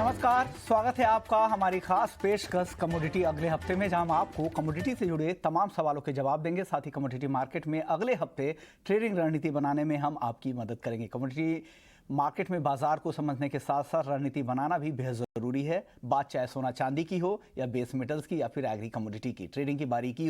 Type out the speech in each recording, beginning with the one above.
नमस्कार, स्वागत है आपका हमारी खास पेशकश कमोडिटी अगले हफ्ते में, जहां हम आपको कमोडिटी से जुड़े तमाम सवालों के जवाब देंगे। साथ ही कमोडिटी मार्केट में अगले हफ्ते ट्रेडिंग रणनीति बनाने में हम आपकी मदद करेंगे। कमोडिटी मार्केट में बाजार को समझने के साथ साथ रणनीति बनाना भी बेहद ज़रूरी है। बात चाहे सोना चांदी की हो या बेस मेटल्स की या फिर एग्री कमोडिटी की, ट्रेडिंग की बारीकी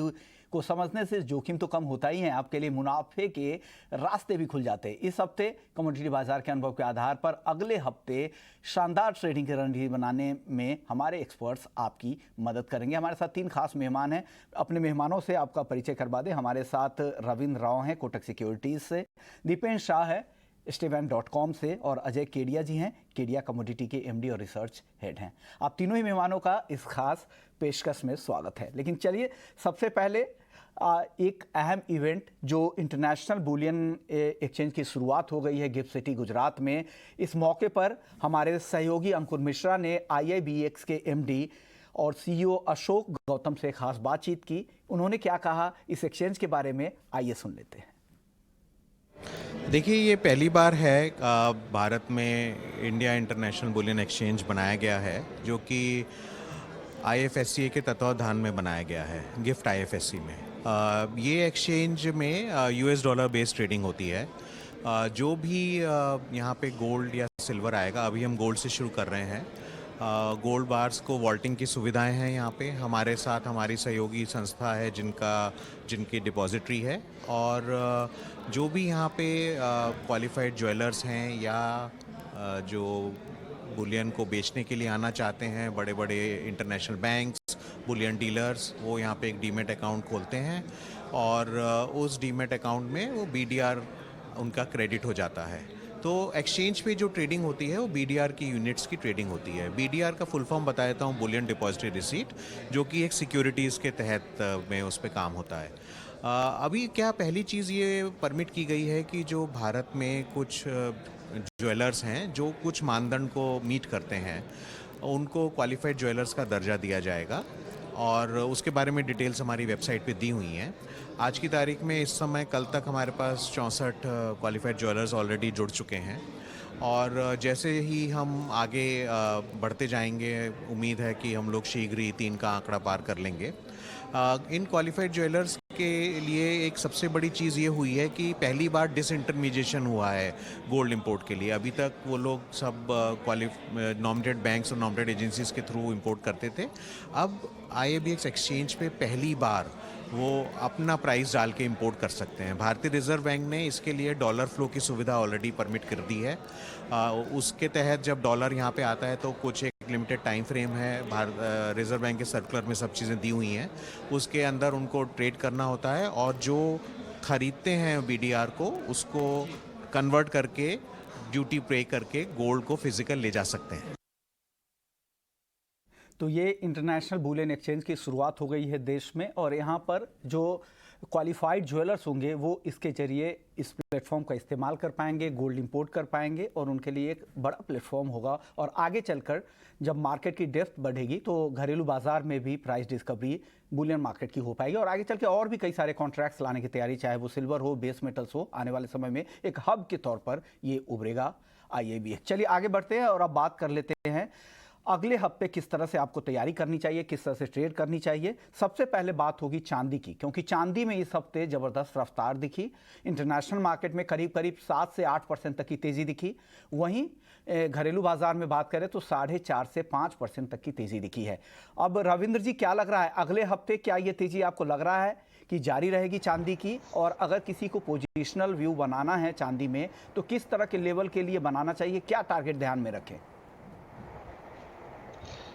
को समझने से जोखिम तो कम होता ही है, आपके लिए मुनाफे के रास्ते भी खुल जाते हैं। इस हफ्ते कमोडिटी बाजार के अनुभव के आधार पर अगले हफ्ते शानदार ट्रेडिंग की रणनीति बनाने में हमारे एक्सपर्ट्स आपकी मदद करेंगे। हमारे साथ 3 खास मेहमान हैं। अपने मेहमानों से आपका परिचय करवा दें। हमारे साथ रविंद्र राव हैं कोटक सिक्योरिटीज से, दीपेश शाह है stevent.com से, और अजय केडिया जी हैं, केडिया कमोडिटी के एमडी और रिसर्च हेड हैं। आप तीनों ही मेहमानों का इस खास पेशकश में स्वागत है। लेकिन चलिए सबसे पहले एक अहम इवेंट जो इंटरनेशनल बुलियन एक्सचेंज की शुरुआत हो गई है गिफ्ट सिटी गुजरात में, इस मौके पर हमारे सहयोगी अंकुर मिश्रा ने IIBX के एमडी और CEO अशोक गौतम से खास बातचीत की। उन्होंने क्या कहा इस एक्सचेंज के बारे में, आइए सुन लेते हैं। देखिए, ये पहली बार है भारत में इंडिया इंटरनेशनल बुलियन एक्सचेंज बनाया गया है, जो कि IFSCA के तत्वावधान में बनाया गया है, गिफ्ट IFSC में। ये एक्सचेंज में US डॉलर बेस्ड ट्रेडिंग होती है। जो भी यहाँ पे गोल्ड या सिल्वर आएगा, अभी हम गोल्ड से शुरू कर रहे हैं। गोल्ड बार्स को वॉल्टिंग की सुविधाएं हैं यहाँ पे। हमारे साथ हमारी सहयोगी संस्था है जिनकी डिपॉजिटरी है, और जो भी यहाँ पे क्वालिफाइड ज्वेलर्स हैं या जो बुलियन को बेचने के लिए आना चाहते हैं, बड़े बड़े इंटरनेशनल बैंक्स, बुलियन डीलर्स, वो यहाँ पे एक डीमेट अकाउंट खोलते हैं, और उस डीमेट अकाउंट में वो BDR उनका क्रेडिट हो जाता है। तो एक्सचेंज पे जो ट्रेडिंग होती है वो BDR की यूनिट्स की ट्रेडिंग होती है। BDR का फुल फॉर्म बता देता हूँ, बुलियन डिपॉजिटरी रिसीट, जो कि एक सिक्योरिटीज़ के तहत में उस पर काम होता है। अभी क्या पहली चीज़ ये परमिट की गई है कि जो भारत में कुछ ज्वेलर्स हैं जो कुछ मानदंड को मीट करते हैं, उनको क्वालिफाइड ज्वेलर्स का दर्जा दिया जाएगा, और उसके बारे में डिटेल्स हमारी वेबसाइट पे दी हुई हैं। आज की तारीख में इस समय कल तक हमारे पास 64 क्वालिफाइड ज्वेलर्स ऑलरेडी जुड़ चुके हैं, और जैसे ही हम आगे बढ़ते जाएंगे, उम्मीद है कि हम लोग शीघ्र ही 3 का आंकड़ा पार कर लेंगे। इन क्वालिफाइड ज्वेलर्स के लिए एक सबसे बड़ी चीज़ ये हुई है कि पहली बार डिसइंटरमीडिएशन हुआ है गोल्ड इंपोर्ट के लिए। अभी तक वो लोग सब नॉमिनेटेड बैंक्स और नॉमिनेटेड एजेंसीज के थ्रू इंपोर्ट करते थे। अब IIBX एक्सचेंज पे पहली बार वो अपना प्राइस डाल के इंपोर्ट कर सकते हैं। भारतीय रिजर्व बैंक ने इसके लिए डॉलर फ्लो की सुविधा ऑलरेडी परमिट कर दी है। उसके तहत जब डॉलर यहाँ पे आता है तो कुछ एक लिमिटेड टाइम फ्रेम है, रिजर्व बैंक के सर्कुलर में सब चीज़ें दी हुई हैं, उसके अंदर उनको ट्रेड करना होता है, और जो खरीदते हैं BDR को, उसको कन्वर्ट करके ड्यूटी पे करके गोल्ड को फिजिकल ले जा सकते हैं। तो ये इंटरनेशनल बुलियन एक्सचेंज की शुरुआत हो गई है देश में, और यहाँ पर जो क्वालिफाइड ज्वेलर्स होंगे वो इसके जरिए इस प्लेटफॉर्म का इस्तेमाल कर पाएंगे, गोल्ड इंपोर्ट कर पाएंगे, और उनके लिए एक बड़ा प्लेटफॉर्म होगा। और आगे चलकर जब मार्केट की डेप्थ बढ़ेगी तो घरेलू बाजार में भी प्राइस डिस्कवरी बुलियन मार्केट की हो पाएगी, और आगे चल के और भी कई सारे कॉन्ट्रैक्ट्स लाने की तैयारी, चाहे वो सिल्वर हो, बेस मेटल्स हो, आने वाले समय में एक हब के तौर पर ये उभरेगा IIBX। चलिए आगे बढ़ते हैं और अब बात कर लेते हैं अगले हफ्ते किस तरह से आपको तैयारी करनी चाहिए, किस तरह से ट्रेड करनी चाहिए। सबसे पहले बात होगी चांदी की, क्योंकि चांदी में इस हफ्ते ज़बरदस्त रफ्तार दिखी। इंटरनेशनल मार्केट में करीब करीब 7 से 8% तक की तेज़ी दिखी। वहीं घरेलू बाजार में बात करें तो 4.5 से 5% तक की तेज़ी दिखी है। अब रविंद्र जी, क्या लग रहा है अगले हफ्ते, क्या ये तेज़ी आपको लग रहा है कि जारी रहेगी चांदी की? और अगर किसी को पोजिशनल व्यू बनाना है चांदी में तो किस तरह के लेवल के लिए बनाना चाहिए, क्या टारगेट ध्यान में रखें?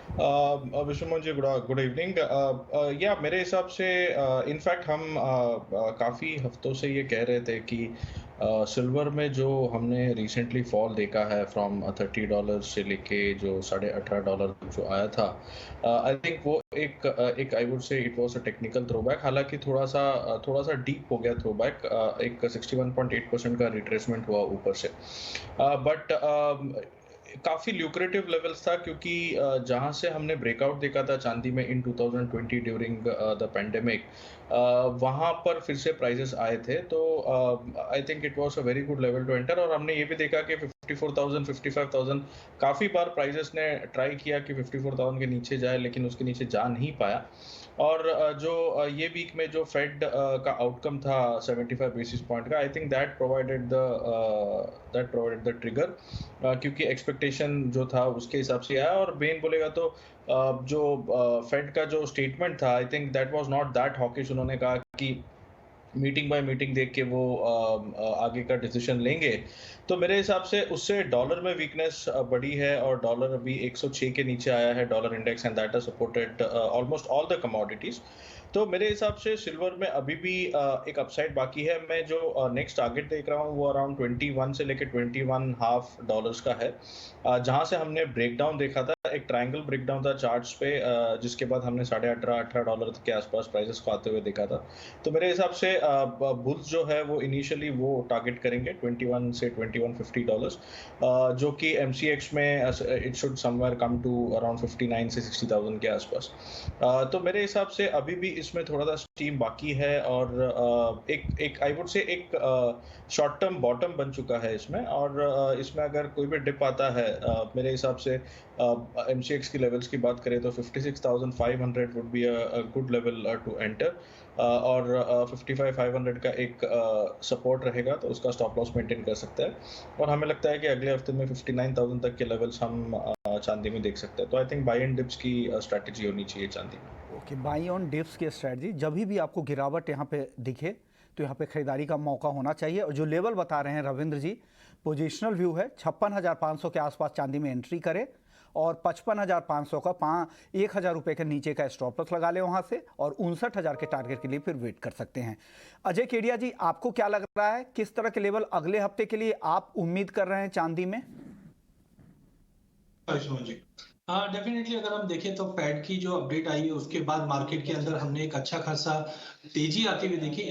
विश्वमोहन जी, गुड इवनिंग। या मेरे हिसाब से इनफैक्ट हम काफ़ी हफ्तों से ये कह रहे थे कि सिल्वर में जो हमने रिसेंटली फॉल देखा है फ्रॉम $30 से लेके जो $18.5 जो आया था, आई थिंक वो एक I would say it was a technical throwback. हालांकि थोड़ा सा डीप हो गया थ्रोबैक, एक 61.8% का रिट्रेसमेंट हुआ ऊपर से, बट काफ़ी ल्यूक्रेटिव लेवल्स था, क्योंकि जहाँ से हमने ब्रेकआउट देखा था चांदी में इन 2020 ड्यूरिंग द पेंडेमिक, वहाँ पर फिर से प्राइसेस आए थे। तो I think it was a very good level to enter, और हमने ये भी देखा कि 54,000 55,000 काफ़ी बार प्राइजेस ने ट्राई किया कि 54,000 के नीचे जाए, लेकिन उसके नीचे जा नहीं पाया। और ये वीक में जो फेड का आउटकम था 75 बेसिस पॉइंट का, I think that provided the trigger, क्योंकि एक्सपेक्टेशन जो था उसके हिसाब से आया। और बेन बोलेगा तो जो फेड का जो स्टेटमेंट था, I think that was not that hawkish. उन्होंने कहा कि मीटिंग बाय मीटिंग देख के वो आगे का डिसीजन लेंगे। तो मेरे हिसाब से उससे डॉलर में वीकनेस बढ़ी है, और डॉलर अभी 106 के नीचे आया है, dollar index, and that has supported almost all the commodities. तो मेरे हिसाब से सिल्वर में अभी भी एक अपसाइड बाकी है। मैं जो नेक्स्ट टारगेट देख रहा हूँ वो अराउंड 21 से लेकर 21 हाफ डॉलर्स का है, जहां से हमने ब्रेकडाउन देखा था, एक ट्रायंगल ब्रेकडाउन था चार्ट्स पे, जिसके बाद हमने $18.5 के आसपास प्राइसेस को आते हुए देखा था। तो मेरे हिसाब से बुल्स जो है वो इनिशियली वो टारगेट करेंगे 21 से $21.50, जो कि एमसीएक्स में it should somewhere come to around 59 से 60,000 के आसपास। तो मेरे हिसाब से अभी भी इसमें थोड़ा सा स्टीम बाकी है, और एक आई वुड से एक शॉर्ट टर्म बॉटम बन चुका है इसमें। और इसमें अगर कोई भी डिप आता है, मेरे हिसाब से एमसीएक्स की लेवल्स की बात करें तो 56,500 would be a good level to enter, और 55,500 का एक सपोर्ट रहेगा, तो उसका स्टॉप लॉस मेंटेन कर सकता है। और हमें लगता है कि अगले हफ्ते में 59,000 तक के लेवल्स हम चांदी में देख सकते हैं। तो I think by and dips की स्ट्रैटेजी होनी चाहिए चांदी में। ओके, बाई ऑन डिप्स की स्ट्रैटेजी, जब भी आपको गिरावट यहाँ पे दिखे तो यहाँ पे खरीदारी का मौका होना चाहिए। और जो लेवल बता रहे हैं रविंद्र जी, पोजिशनल व्यू है 56,500 के आसपास चांदी में एंट्री करे, और 55,500 का 1,000 रुपये के नीचे का स्टॉप लॉस लगा ले वहाँ से, और 59,000 के टारगेट के लिए फिर वेट कर सकते हैं। अजय केडिया जी, आपको क्या लग रहा है, किस तरह के लेवल अगले हफ्ते के लिए आप उम्मीद कर रहे हैं चांदी में? जी, हाँ डेफिनेटली, अगर हम देखें तो फेड की जो अपडेट आई है उसके बाद मार्केट के अंदर हमने एक अच्छा खासा तेजी आती हुई देखी।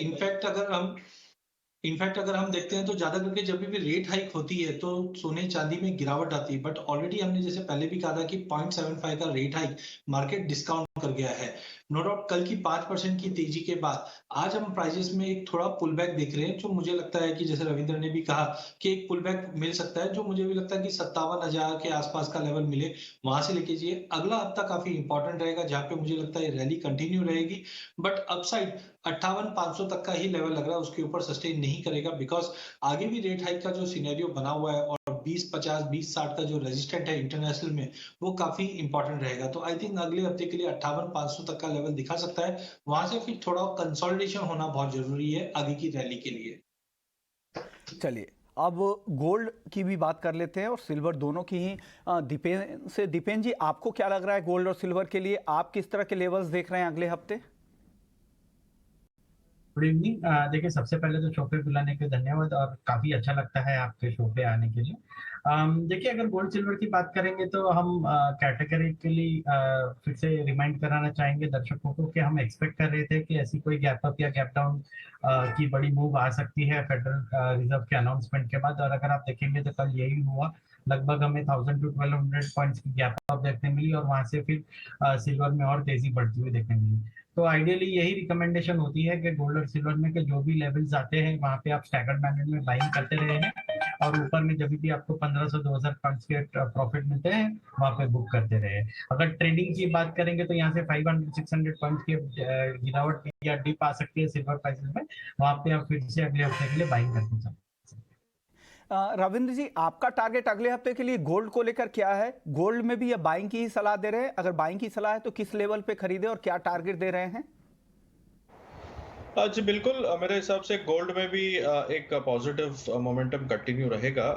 इनफैक्ट अगर हम देखते हैं तो ज्यादा करके जब भी रेट हाइक होती है तो सोने चांदी में गिरावट आती है, बट ऑलरेडी हमने जैसे पहले भी कहा था कि 0.75 का रेट हाइक मार्केट डिस्काउंट कर गया है। नो डाउट कल की 5% की तेजी के बाद आज हम प्राइजेस में एक थोड़ा पुल बैक देख रहे हैं, जो मुझे लगता है कि जैसे रविंद्र ने भी कहा कि एक पुल बैक मिल सकता है, जो मुझे भी लगता है कि 57,000 के आसपास का लेवल मिले, वहां से लेके जाइए। अगला हफ्ता काफी इंपॉर्टेंट रहेगा, जहां पे मुझे लगता है रैली कंटिन्यू रहेगी, बट अपसाइड 58,500 तक का ही लेवल लग रहा है, उसके ऊपर सस्टेन नहीं करेगा, बिकॉज आगे भी रेट हाइक का जो सिनेरियो बना हुआ है और 20-50 20-60 का जो रेजिस्टेंट है इंटरनेशनल में, वो काफी इंपॉर्टेंट रहेगा। तो आई थिंक अगले हफ्ते के लिए 58,500 तक का लेवल दिखा सकता है, वहां से फिर थोड़ा कंसोलिडेशन होना बहुत जरूरी है आगे की रैली के लिए। चलिए, अब गोल्ड की भी बात कर लेते हैं और सिल्वर, दोनों की ही। दीपेन जी, आपको क्या लग रहा है गोल्ड और सिल्वर के लिए, आप किस तरह के लेवल्स देख रहे हैं अगले हफ्ते? Good evening. देखिए, सबसे पहले तो शो पे बुलाने के धन्यवाद, और काफी अच्छा लगता है आपके शो पे आने के लिए। देखिए, अगर गोल्ड सिल्वर की बात करेंगे तो हम कैटेगरिकली फिर से रिमाइंड कराना चाहेंगे दर्शकों को कि हम एक्सपेक्ट कर रहे थे कि ऐसी कोई गैप अप या गैप डाउन की बड़ी मूव आ सकती है फेडरल रिजर्व के अनाउंसमेंट के बाद, और अगर आप देखेंगे तो कल यही हुआ। लगभग हमें 1000 to 1200 पॉइंट्स की गैप अप देखने मिली, और वहां से फिर सिल्वर में और तेजी बढ़ती हुई देखने मिली। तो आइडियली यही रिकमेंडेशन होती है कि गोल्ड और सिल्वर में के जो भी लेवल्स आते हैं वहां पे आप स्टैगर्ड मैनर में बाइंग करते रहे हैं, और ऊपर में जब भी आपको 1500-2000 पॉइंट्स के प्रॉफिट मिलते हैं वहां पे बुक करते रहे। अगर ट्रेडिंग की बात करेंगे तो यहाँ से 500-600 पॉइंट्स की गिरावट या डिप आ सकती है सिल्वर प्राइसेस में, वहां पे आप फिर से अगले हफ्ते के लिए बाइंग करते चलें। रविंद्र जी, आपका टारगेट अगले हफ्ते के लिए गोल्ड को लेकर क्या है? गोल्ड में भी ये बाइंग की ही सलाह दे रहे हैं? अगर बाइंग की सलाह है तो किस लेवल पे खरीदे और क्या टारगेट दे रहे हैं? जी बिल्कुल, मेरे हिसाब से गोल्ड में भी एक पॉजिटिव मोमेंटम कंटिन्यू रहेगा।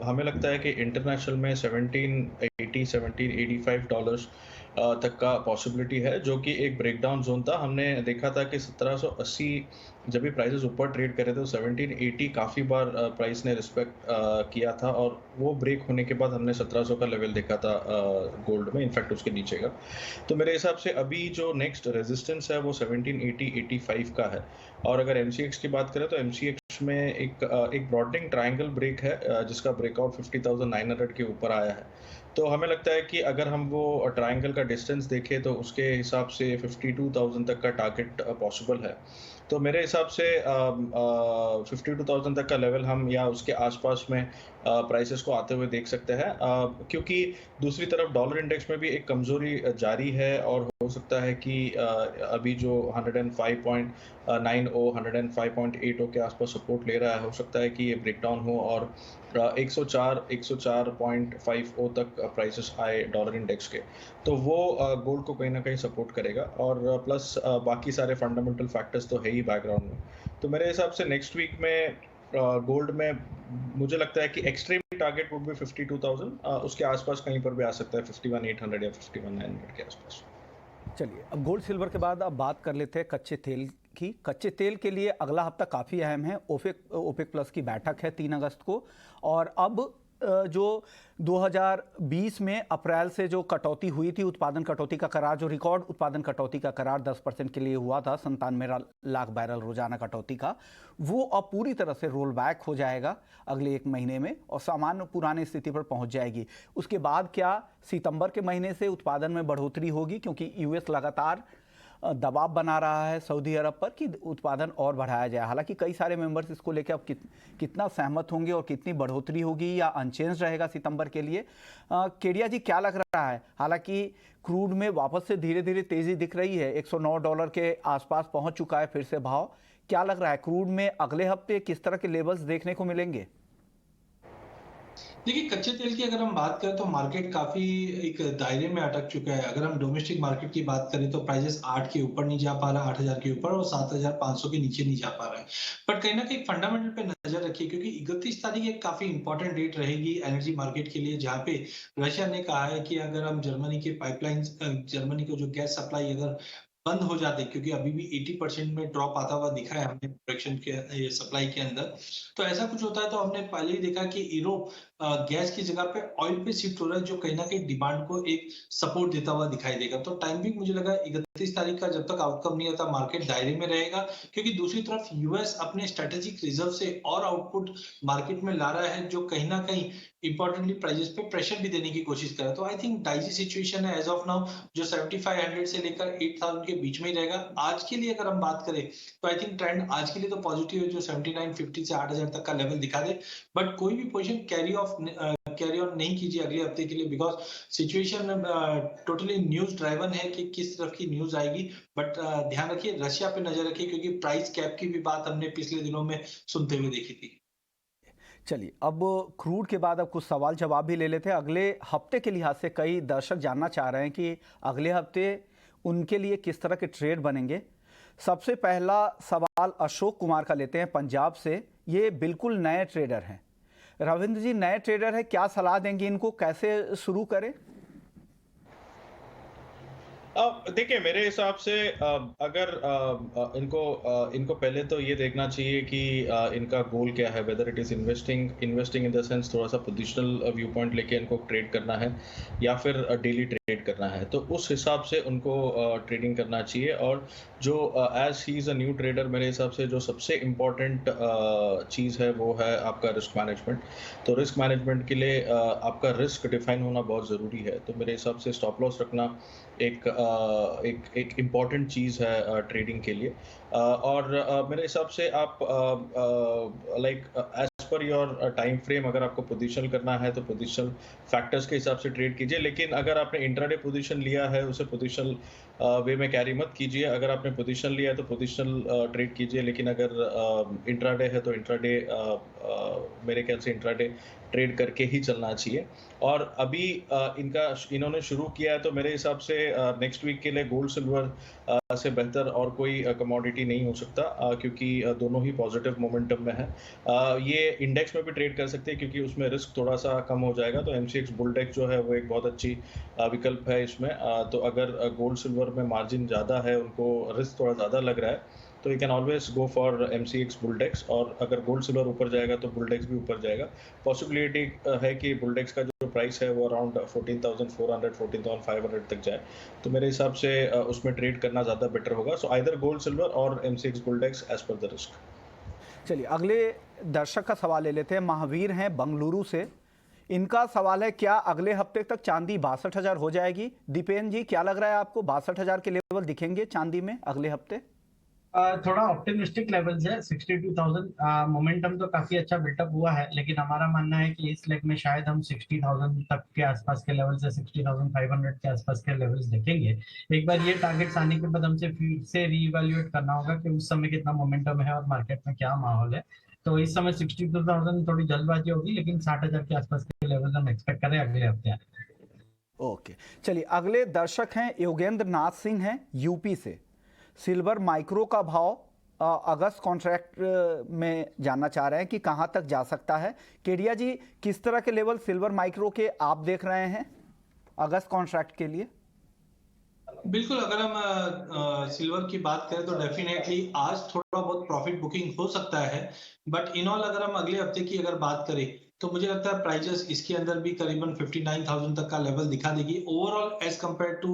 हमें लगता है कि इंटरनेशनल में 1780 $1785 तक का पॉसिबिलिटी है, जो कि एक ब्रेकडाउन जोन था। हमने देखा था कि 1780 जब भी प्राइसेस ऊपर ट्रेड करे थे तो 1780 काफ़ी बार प्राइस ने रिस्पेक्ट किया था, और वो ब्रेक होने के बाद हमने 1700 का लेवल देखा था गोल्ड में, इनफैक्ट उसके नीचे का। तो मेरे हिसाब से अभी जो नेक्स्ट रेजिस्टेंस है वो 1780-85 का है। और अगर एमसीएक्स की बात करें तो एमसीएक्स में एक ब्रॉडनिंग ट्रायंगल ब्रेक है, जिसका ब्रेकआउट 50,900 के ऊपर आया है। तो हमें लगता है कि अगर हम वो ट्रायंगल का डिस्टेंस देखें तो उसके हिसाब से 52,000 तक का टारगेट पॉसिबल है। तो मेरे हिसाब से 52,000 तक का लेवल हम या उसके आसपास में प्राइसेस को आते हुए देख सकते हैं, क्योंकि दूसरी तरफ डॉलर इंडेक्स में भी एक कमजोरी जारी है और हो सकता है कि अभी जो 105.90 105.80 के आसपास सपोर्ट ले रहा है, हो सकता है कि ये ब्रेकडाउन हो और 104.50 तक प्राइसेस आए डॉलर इंडेक्स के, तो वो गोल्ड को कहीं ना कहीं सपोर्ट करेगा। और प्लस बाकी सारे फंडामेंटल फैक्टर्स तो है ही बैकग्राउंड में। तो मेरे हिसाब से नेक्स्ट वीक में गोल्ड में मुझे लगता है कि एक्सट्रीम टारगेट वुड बी 52,000, उसके आसपास कहीं पर भी आ सकता है 51,800 या 51,900 के आसपास। चलिए, अब गोल्ड सिल्वर के बाद अब बात कर लेते हैं कच्चे तेल की। कच्चे तेल के लिए अगला हफ्ता काफ़ी अहम है। ओपेक प्लस की बैठक है 3 अगस्त को, और अब जो 2020 में अप्रैल से जो कटौती हुई थी, उत्पादन कटौती का करार, जो रिकॉर्ड उत्पादन कटौती का करार 10% के लिए हुआ था, 97 लाख बैरल रोजाना कटौती का, वो अब पूरी तरह से रोल बैक हो जाएगा अगले 1 महीने में और सामान्य पुरानी स्थिति पर पहुंच जाएगी। उसके बाद क्या सितंबर के महीने से उत्पादन में बढ़ोतरी होगी, क्योंकि यूएस लगातार दबाव बना रहा है सऊदी अरब पर कि उत्पादन और बढ़ाया जाए। हालांकि कई सारे मेंबर्स इसको लेकर अब कितना सहमत होंगे और कितनी बढ़ोतरी होगी या अनचेंज रहेगा सितंबर के लिए, केडिया जी क्या लग रहा है? हालांकि क्रूड में वापस से धीरे धीरे तेजी दिख रही है, $109 के आसपास पहुंच चुका है फिर से भाव। क्या लग रहा है क्रूड में अगले हफ्ते किस तरह के लेवल्स देखने को मिलेंगे? देखिए, कच्चे तेल की अगर हम बात करें तो मार्केट काफी एक दायरे में अटक चुका है। अगर हम डोमेस्टिक मार्केट की बात करें तो प्राइसेस 8 के ऊपर नहीं जा पा रहा, 8,000 के ऊपर, और 7,500 के नीचे नहीं जा पा रहा है। बट कहीं ना कहीं फंडामेंटल पे नजर रखिए, क्योंकि 31 तारीख एक काफी इंपॉर्टेंट डेट रहेगी एनर्जी मार्केट के लिए, जहाँ पे रशिया ने कहा है कि अगर हम जर्मनी के पाइपलाइन, जर्मनी को जो गैस सप्लाई अगर बंद हो जाते, क्योंकि अभी भी 80% में ड्रॉप आता हुआ दिखा है हमने प्रोडक्शन के सप्लाई के अंदर, तो ऐसा कुछ होता है तो हमने पहले ही देखा कि यूरोप गैस की जगह पे ऑयल पे शिफ्ट हो रहा है, जो कहीं ना कहीं डिमांड को एक सपोर्ट देता हुआ दिखाई देगा। तो टाइमिंग मुझे लगा 31 तारीख का जब तक आउटकम नहीं आता, मार्केट दायरे में रहेगा, क्योंकि दूसरी तरफ यूएस अपने स्ट्रेटेजिक रिजर्व से और आउटपुट मार्केट में ला रहा है, जो कहीं ना कहीं इंपॉर्टेंटली प्राइसेस पे प्रेशर भी देने की कोशिश कर रहा है। तो आई थिंक डाइजी सिचुएशन है एज ऑफ नाउ, जो 7500 से लेकर 8000 के बीच में ही रहेगा। आज के लिए अगर हम बात करें तो आई थिंक ट्रेंड आज के लिए तो पॉजिटिव है, जो 7950 से 8000 तक का लेवल दिखा दे। बट कोई भी पोजीशन कैरी ऑन नहीं कीजिए अगले हफ्ते के लिए, because situation totally news driven है कि किस तरफ की न्यूज आएगी। बट ध्यान रखिए, रशिया पे नजर रखिए, क्योंकि प्राइस कैप की भी बात हमने पिछले दिनों में सुनते हुए देखी थी। चलिए, अब क्रूड के बाद अब कुछ सवाल जवाब भी ले लेते हैं। अगले हफ्ते के लिहाज से कई दर्शक जानना चाह रहे हैं कि अगले हफ्ते उनके लिए किस तरह के ट्रेड बनेंगे। सबसे पहला सवाल अशोक कुमार का लेते हैं पंजाब से। ये बिल्कुल नए ट्रेडर हैं। रविंद्र जी नए ट्रेडर है, क्या सलाह देंगे इनको, कैसे शुरू करें? देखिए, मेरे हिसाब से अगर इनको पहले तो ये देखना चाहिए कि इनका गोल क्या है, whether it is investing in the sense थोड़ा सा पोजिशनल व्यू पॉइंट लेके इनको ट्रेड करना है या फिर डेली ट्रेड करना है। तो उस हिसाब से उनको ट्रेडिंग करना चाहिए। और जो as he is a new trader, मेरे हिसाब से जो सबसे इम्पोर्टेंट चीज़ है वो है आपका रिस्क मैनेजमेंट। तो रिस्क मैनेजमेंट के लिए आपका रिस्क डिफाइन होना बहुत ज़रूरी है। तो मेरे हिसाब से स्टॉप लॉस रखना एक इम्पॉर्टेंट चीज़ है ट्रेडिंग के लिए। और मेरे हिसाब से आप like as per your time frame, अगर आपको पोजीशन करना है तो पोजीशन फैक्टर्स के हिसाब से ट्रेड कीजिए। लेकिन अगर आपने इंट्राडे पोजीशन लिया है, उसे पोजीशन वे में कैरी मत कीजिए। अगर आपने पोजीशन लिया है तो पोजीशन ट्रेड कीजिए। लेकिन अगर इंट्राडे है तो इंट्राडे मेरे ख्याल से इंट्राडे ट्रेड करके ही चलना चाहिए। और अभी इन्होंने शुरू किया है, तो मेरे हिसाब से नेक्स्ट वीक के लिए गोल्ड सिल्वर से बेहतर और कोई कमोडिटी नहीं हो सकता, क्योंकि दोनों ही पॉजिटिव मोमेंटम में है। ये इंडेक्स में भी ट्रेड कर सकते हैं, क्योंकि उसमें रिस्क थोड़ा सा कम हो जाएगा। तो MCX बुलडेक्स जो है वो एक बहुत अच्छी विकल्प है इसमें। तो अगर गोल्ड सिल्वर में मार्जिन ज़्यादा है, उनको रिस्क थोड़ा ज़्यादा लग रहा है, तो you can always go for MCX बुलडेक्स। और अगर गोल्ड सिल्वर ऊपर जाएगा तो बुलडेक्स भी ऊपर जाएगा। पॉसिबिलिटी है कि बुलडेक्स का जो प्राइस है वो अराउंड 14,400 14,500 तक जाए। तो मेरे हिसाब से उसमें ट्रेड करना ज़्यादा बेटर होगा। सो आइदर गोल्ड सिल्वर और MCX बुलडेक्स एज पर द रिस्क। चलिए, अगले दर्शक का सवाल ले लेते हैं। महावीर हैं बंगलुरु से। इनका सवाल है, क्या अगले हफ्ते तक चांदी 62,000 हो जाएगी? दीपेन जी क्या लग रहा है आपको, 62,000 के लेवल दिखेंगे चांदी में अगले हफ्ते? थोड़ा ऑप्टिमिस्टिक लेवल्स है 62,000। मोमेंटम तो काफी अच्छा बिल्टअप हुआ है, लेकिन हमारा मानना है कि इस लेग में शायद हम 60,000 तक के आसपास के लेवल से 60,500 के आसपास के लेवल्स देखेंगे। एक बार ये टारगेट्स आने के बाद हमसे फिर से रीइवैल्यूएट करना होगा कि उस समय कितना मोमेंटम है और मार्केट में क्या माहौल है। तो इस समय 62,000 थोड़ी जल्दबाजी होगी, लेकिन 60,000 के आसपास के लेवल हम एक्सपेक्ट करें अगले हफ्ते आने। ओके, चलिए अगले दर्शक हैं योगेंद्र नाथ सिंह हैं यूपी से। सिल्वर माइक्रो का भाव अगस्त कॉन्ट्रैक्ट में जानना चाह रहे हैं कि कहां तक जा सकता है। केडिया जी, किस तरह के लेवल सिल्वर माइक्रो के आप देख रहे हैं अगस्त कॉन्ट्रैक्ट के लिए? बिल्कुल, अगर हम सिल्वर की बात करें तो डेफिनेटली आज थोड़ा बहुत प्रॉफिट बुकिंग हो सकता है, बट इन ऑल अगर हम अगले हफ्ते की अगर बात करें तो मुझे लगता है प्राइजेस इसके अंदर भी करीबन 59,000 तक का लेवल दिखा देगी। ओवरऑल एज कंपेयर टू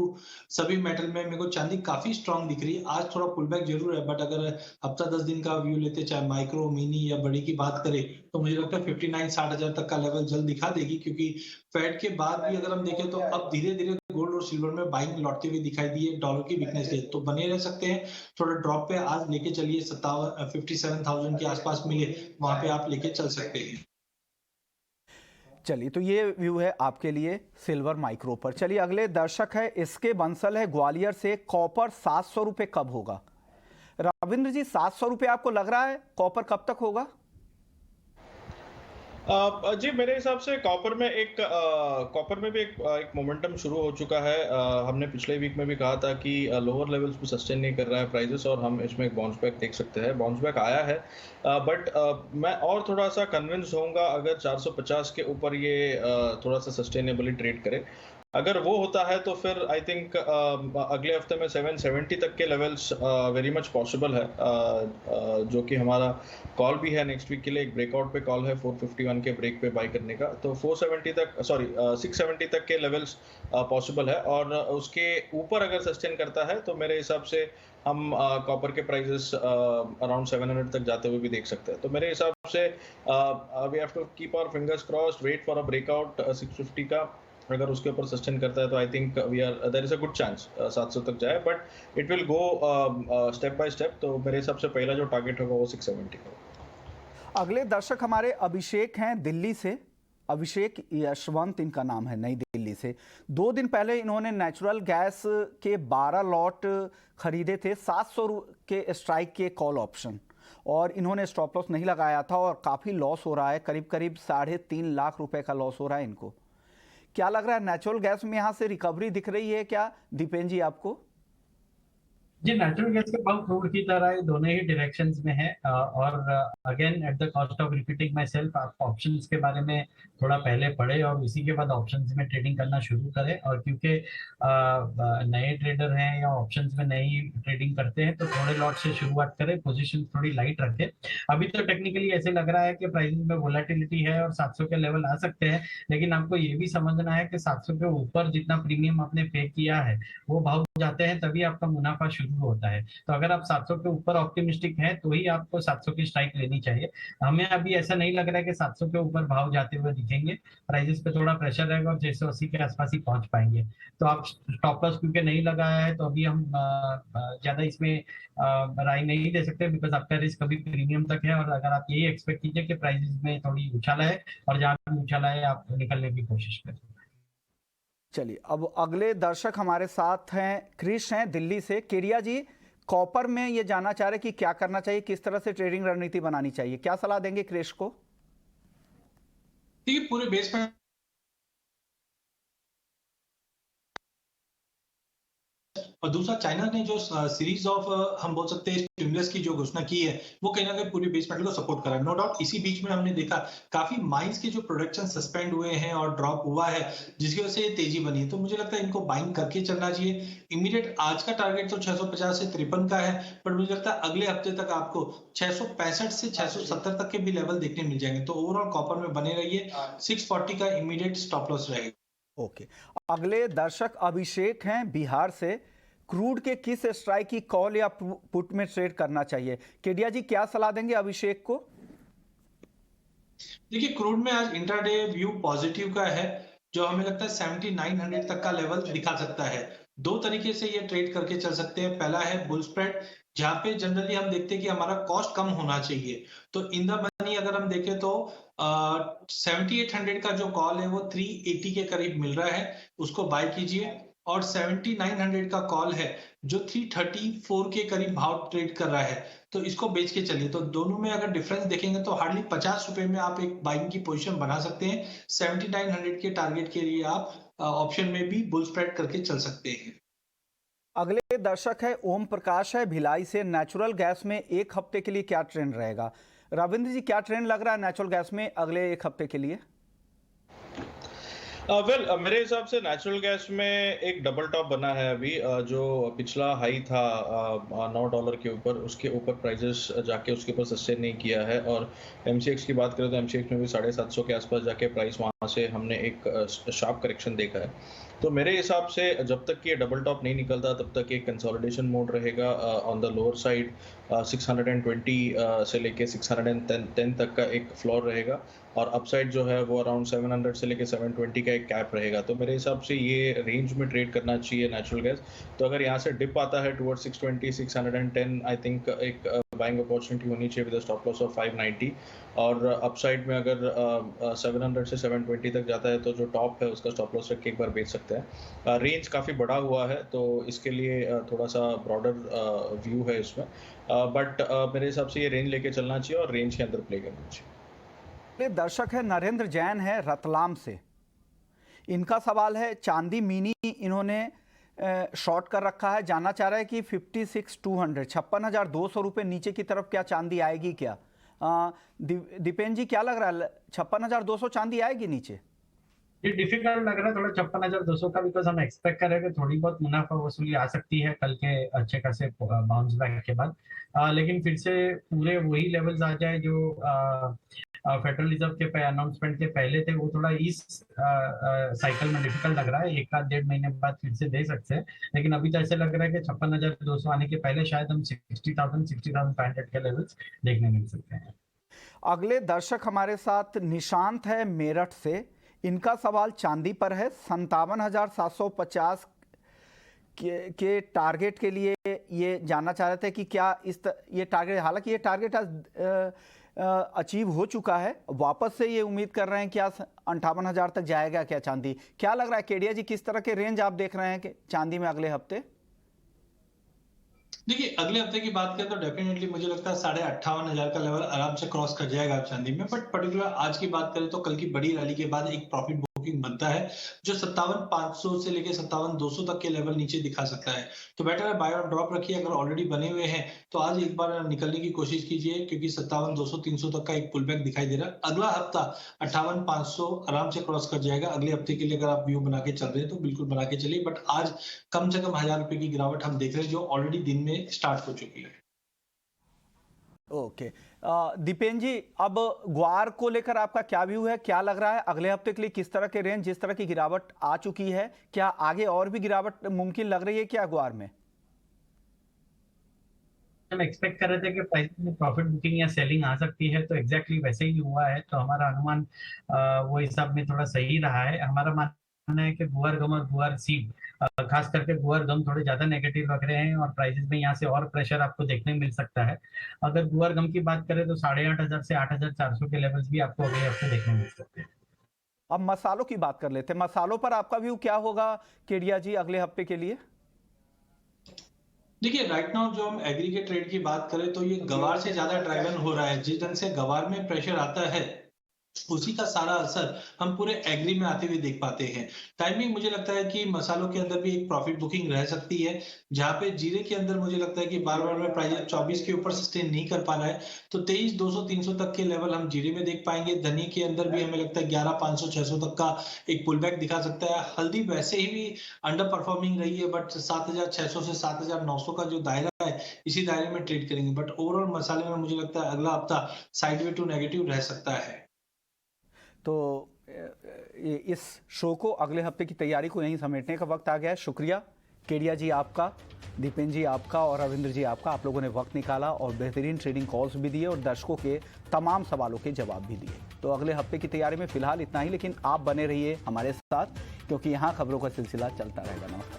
सभी मेटल में मेरे को चांदी काफी स्ट्रांग दिख रही है। आज थोड़ा पुल बैक जरूर है, बट अगर हफ्ता 10 दिन का व्यू लेते, चाहे माइक्रो, मिनी या बड़ी की बात करें, तो मुझे लगता है 59-60,000 तक का लेवल जल्द दिखा देगी, क्योंकि फेड के बाद भी अगर हम देखें तो अब धीरे धीरे गोल्ड और सिल्वर में बाइंग लौटते हुए दिखाई दी है। डॉलर की वीकनेस है तो बने रह सकते हैं। थोड़ा ड्रॉप पे आज लेके चलिए, 57,000 के आसपास मिले, वहां पे आप लेके चल सकते हैं। चलिए, तो ये व्यू है आपके लिए सिल्वर माइक्रो पर। चलिए अगले दर्शक है इसके बंसल है ग्वालियर से। कॉपर 700 रुपये कब होगा? रविंद्र जी, 700 रुपये आपको लग रहा है कॉपर कब तक होगा? जी, मेरे हिसाब से कॉपर में भी एक मोमेंटम शुरू हो चुका है। हमने पिछले वीक में भी कहा था कि लोअर लेवल्स पे सस्टेन नहीं कर रहा है प्राइसेस, और हम इसमें एक बाउंस बैक देख सकते हैं। बाउंस बैक आया है, बट मैं और थोड़ा सा कन्विंस होऊंगा अगर 450 के ऊपर ये थोड़ा सा सस्टेनेबली ट्रेड करे। अगर वो होता है तो फिर आई थिंक अगले हफ्ते में 770 तक के लेवल्स वेरी मच पॉसिबल है, जो कि हमारा कॉल भी है नेक्स्ट वीक के लिए। एक ब्रेकआउट पे कॉल है 451 के ब्रेक पे बाई करने का, तो 670 तक के लेवल्स पॉसिबल है। और उसके ऊपर अगर सस्टेन करता है तो मेरे हिसाब से हम कॉपर के प्राइसेस अराउंड 700 तक जाते हुए भी देख सकते हैं। तो मेरे हिसाब से we have to keep our fingers crossed, wait for a breakout 650 का। अगर उसके ऊपर सस्टेन करता है तो I think there is a good chance 700 तक जाए, but it will go step by step. तो मेरे हिसाब से पहला जो टारगेट होगा वो 670 का। अगले दर्शक हमारे अभिषेक हैं दिल्ली से। अभिषेक यशवंत इनका नाम है, नई दिल्ली से। 2 दिन पहले इन्होंने नेचुरल गैस के 12 लॉट खरीदे थे 700 के स्ट्राइक के कॉल ऑप्शन, और इन्होंने स्टॉप लॉस नहीं लगाया था और काफ़ी लॉस हो रहा है, करीब करीब 3.5 लाख रुपए का लॉस हो रहा है इनको। क्या लग रहा है, नेचुरल गैस में यहाँ से रिकवरी दिख रही है क्या दीपेन जी आपको? जी, नेचुरल गैस के भाव क्रूड की तरह ही दोनों ही डायरेक्शंस में है। और again at the cost of repeating my self, आप ऑप्शंस के बारे में थोड़ा पहले पढ़े और उसी के बाद ऑप्शंस में ट्रेडिंग करना शुरू करें। और क्योंकि नए ट्रेडर हैं या ऑप्शंस में नई ट्रेडिंग करते हैं तो थोड़े लॉट से शुरुआत करें, पोजीशन थोड़ी लाइट रखें। अभी तो टेक्निकली ऐसे लग रहा है कि प्राइसिंग में वोलेटिलिटी है और 700 के लेवल आ सकते हैं, लेकिन आपको ये भी समझना है कि 700 के ऊपर जितना प्रीमियम आपने पे किया है वो भाव जाते हैं तभी आपका मुनाफा शुरू होता है। तो अगर आप 700 के ऊपर ऑप्टिमिस्टिक हैं तो ही आपको 700 की स्ट्राइक लेनी चाहिए। हमें अभी ऐसा नहीं लग रहा है कि 700 के ऊपर भाव जाते हुए दिखेंगे। प्राइसेस पे थोड़ा प्रेशर रहेगा और 680 के आसपास ही पहुंच पाएंगे। तो आप स्टॉप लॉस क्योंकि नहीं लगाया है तो अभी हम ज्यादा इसमें राय नहीं दे सकते, बिकॉज आपका रिस्क अभी प्रीमियम तक है। और अगर आप यही एक्सपेक्ट कीजिए कि प्राइसेस में थोड़ी उछाला है और जहां भी उछाला है आप निकलने की कोशिश करें। चलिए, अब अगले दर्शक हमारे साथ हैं क्रिश हैं दिल्ली से। केडिया जी, कॉपर में ये जानना चाह रहे कि क्या करना चाहिए, किस तरह से ट्रेडिंग रणनीति बनानी चाहिए, क्या सलाह देंगे क्रिश को? देखिए, पूरे बेस में और दूसरा चाइना ने जो सीरीज ऑफ हम बोल सकते हैं स्टिमुलस की जो घोषणा की है वो कहीं ना कहीं पूरी बेस मेटल को सपोर्ट कर रहा है। नो डाउट इसी बीच में हमने देखा काफी माइंस के जो प्रोडक्शन सस्पेंड हुए हैं और ड्रॉप हुआ है, जिसकी वजह से ये तेजी बनी है। तो मुझे लगता है इनको बाइंग करके चलना चाहिए। इमीडिएट आज का टारगेट तो 650 से 53 का है, पर मुझे लगता है अगले हफ्ते तक आपको 665 से 670 तक के भी लेवल देखने मिल जाएंगे। तो ओवरऑल कॉपर में बने रहिए, 640 का इमीडिएट स्टॉप लॉस रहेगा। ओके, अगले दर्शक अभिषेक हैं बिहार से। क्रूड के किस स्ट्राइक की कॉल या पुट में ट्रेड करना चाहिए? केडिया जी, क्या सलाह देंगे अभिषेक को? देखिए, क्रूड में आज इंट्राडे व्यू पॉजिटिव का है, जो हमें लगता है 7900 तक का लेवल दिखा सकता है। दो तरीके से ये ट्रेड करके चल सकते हैं। पहला है बुल स्प्रेड, जहाँ पे जनरली हम देखते हैं कि हमारा कॉस्ट कम होना चाहिए। तो इन द मनी अगर हम देखें तो 7800 का जो कॉल है वो 380 के करीब मिल रहा है, उसको बाय कीजिए। और 7900 का कॉल है जो 334 के करीब भाव ट्रेड कर रहा है, तो इसको बेच के चलिए। तो दोनों में अगर डिफरेंस देखेंगे तो हार्डली 50 रुपए में आप एक बाइंग की पोजीशन बना सकते हैं। 7900 के टारगेट के लिए आप ऑप्शन में भी बुल स्प्रेड करके चल सकते हैं। अगले दर्शक है ओम प्रकाश है भिलाई से। नेचुरल गैस में एक हफ्ते के लिए क्या ट्रेंड रहेगा? रविंद्र जी, क्या ट्रेंड लग रहा है नेचुरल गैस में अगले एक हफ्ते के लिए? मेरे हिसाब से नेचुरल गैस में एक डबल टॉप बना है अभी, जो पिछला हाई था $9 के ऊपर, उसके ऊपर प्राइजेस जाके उसके ऊपर सस्टेन नहीं किया है। और एमसीएक्स की बात करें तो एमसीएक्स में भी 750 के आसपास जाके प्राइस वहां से हमने एक शार्प करेक्शन देखा है। तो मेरे हिसाब से जब तक ये डबल टॉप नहीं निकलता तब तक एक कंसोलिडेशन मोड रहेगा ऑन द लोअर साइड। 620 से लेके 610 तक का एक फ्लोर रहेगा, और अपसाइड जो है वो अराउंड 700 से लेके 720 का एक कैप रहेगा। तो मेरे हिसाब से ये रेंज में ट्रेड करना चाहिए नेचुरल गैस। तो अगर यहाँ से डिप आता है टुवर्ड 620 610, आई थिंक एक बाइंग अपॉर्चुनिटी होनी चाहिए विद स्टॉप लॉस ऑफ 590। और अपसाइड में अगर 700 से 720 तक जाता है तो जो टॉप है उसका स्टॉप लॉस रख के एक बार बेच सकते हैं। रेंज काफ़ी बड़ा हुआ है तो इसके लिए थोड़ा सा ब्रॉडर व्यू है इसमें, बट मेरे हिसाब से ये रेंज लेके चलना चाहिए और रेंज के अंदर प्ले करना चाहिए। ये दर्शक है नरेंद्र जैन है रतलाम से। इनका सवाल है चांदी मिनी इन्होंने शॉर्ट कर रखा है, जानना चाह रहा है कि 56,200 56,200 रुपये नीचे की तरफ क्या चांदी आएगी क्या? दीपेन जी, क्या लग रहा है 56,200 चांदी आएगी नीचे? ये डिफिकल्ट लग रहा है थोड़ा 56,200 का, बिकॉज हम एक्सपेक्ट कर रहे हैं कि थोड़ी बहुत मुनाफा वसूली आ सकती है कल के अच्छे खासे बाउंस बैक के बाद। लेकिन फिर से पूरे वही लेवल्स आ जाए जो फेडरल रिजर्व के अनाउंसमेंट के पहले थे, वो थोड़ा इस साइकिल में डिफिकल्ट लग रहा है। एक आध 1.5 महीने बाद फिर से दे सकते हैं, लेकिन अभी तो ऐसे लग रहा है कि 56,200 आने के पहले शायद हम 60,500 के लेवल्स देखने मिल सकते हैं। अगले दर्शक हमारे साथ निशांत है मेरठ से। इनका सवाल चांदी पर है। 57,750 के टारगेट के लिए ये जानना चाह रहे थे कि क्या ये टारगेट, हालांकि ये टारगेट अचीव हो चुका है, वापस से ये उम्मीद कर रहे हैं क्या 58,000 तक जाएगा क्या चांदी? क्या लग रहा है केडिया जी, किस तरह के रेंज आप देख रहे हैं कि चांदी में अगले हफ्ते? देखिए, अगले हफ्ते की बात करें तो डेफिनेटली मुझे लगता है 58,500 का लेवल आराम से क्रॉस कर जाएगा चांदी में। बट पर्टिकुलर आज की बात करें तो कल की बड़ी रैली के बाद एक प्रॉफिट बुकिंग बनता है जो 57,500 से लेके 57,200 तक के लेवल नीचे दिखा सकता है। तो बेटर है बाय और ड्रॉप रखिए। अगर ऑलरेडी बने हुए हैं तो आज एक बार निकलने की कोशिश कीजिए, क्योंकि 57,200 300 तक का एक पुल बैक दिखाई दे रहा है। अगला हफ्ता 58,500 आराम से क्रॉस कर जाएगा। अगले हफ्ते के लिए अगर आप व्यू बना के चल रहे हैं तो बिल्कुल बना के चलिए। बट आज कम से कम 1,000 रुपए की गिरावट हम देख रहे हैं जो ऑलरेडी दिन में स्टार्ट हो चुकी है। ओके, दीपेन जी, अब ग्वार को लेकर आपका क्या व्यू है? क्या लग रहा है अगले हफ्ते के लिए किस तरह के रेंज, जिस तरह की गिरावट आ चुकी है, क्या आगे और भी गिरावट मुमकिन लग रही है क्या ग्वार में? हम एक्सपेक्ट कर रहे थे कि प्राइस में प्रॉफिट बुकिंग या सेलिंग आ सकती है, तो एग्जैक्टली वैसे ही हुआ है। तो हमारा अनुमान वो हिसाब में थोड़ा सही रहा है। हमारा मानना है कि गुआर गम और गुआर सीड, खास करके गुआर गम थोड़े ज्यादा नेगेटिव लग रहे हैं और प्राइसेस में यहाँ से और प्रेशर आपको देखने मिल सकता है। अगर गुआर गम की बात करें तो 8,500 से 8,400 के लेवल्स भी आपको अगले हफ्ते देखने मिल सकते हैं। अब मसालों की बात कर लेते हैं। मसालों पर आपका व्यू क्या होगा केडिया जी अगले हफ्ते के लिए? देखिए, राइट नाउ जो हम एग्री के ट्रेड की बात करें तो ये गवार से ज्यादा ड्राइवन हो रहा है। जिस ढंग से गवार में प्रेशर आता है उसी का सारा असर हम पूरे एग्री में आते हुए देख पाते हैं। टाइमिंग मुझे लगता है कि मसालों के अंदर भी एक प्रॉफिट बुकिंग रह सकती है, जहां पे जीरे के अंदर मुझे लगता है कि बार बार में प्राइस 24 के ऊपर सस्टेन नहीं कर पा रहा है, तो 23,200 300 तक के लेवल हम जीरे में देख पाएंगे। धनिया के अंदर भी हमें लगता है 11,500 600 तक का एक पुल बैक दिखा सकता है। हल्दी वैसे ही भी अंडर परफॉर्मिंग रही है, बट 7,600 से 7,900 का जो दायरा है इसी दायरे में ट्रेड करेंगे। बट ओवरऑल मसाले में मुझे लगता है अगला हफ्ता साइडवे टू नेगेटिव रह सकता है। तो इस शो को अगले हफ्ते की तैयारी को यहीं समेटने का वक्त आ गया है। शुक्रिया केडिया जी आपका, दीपेन जी आपका और रविंद्र जी आपका। आप लोगों ने वक्त निकाला और बेहतरीन ट्रेडिंग कॉल्स भी दिए और दर्शकों के तमाम सवालों के जवाब भी दिए। तो अगले हफ्ते की तैयारी में फिलहाल इतना ही, लेकिन आप बने रहिए हमारे साथ क्योंकि यहाँ खबरों का सिलसिला चलता रहेगा। नमस्कार।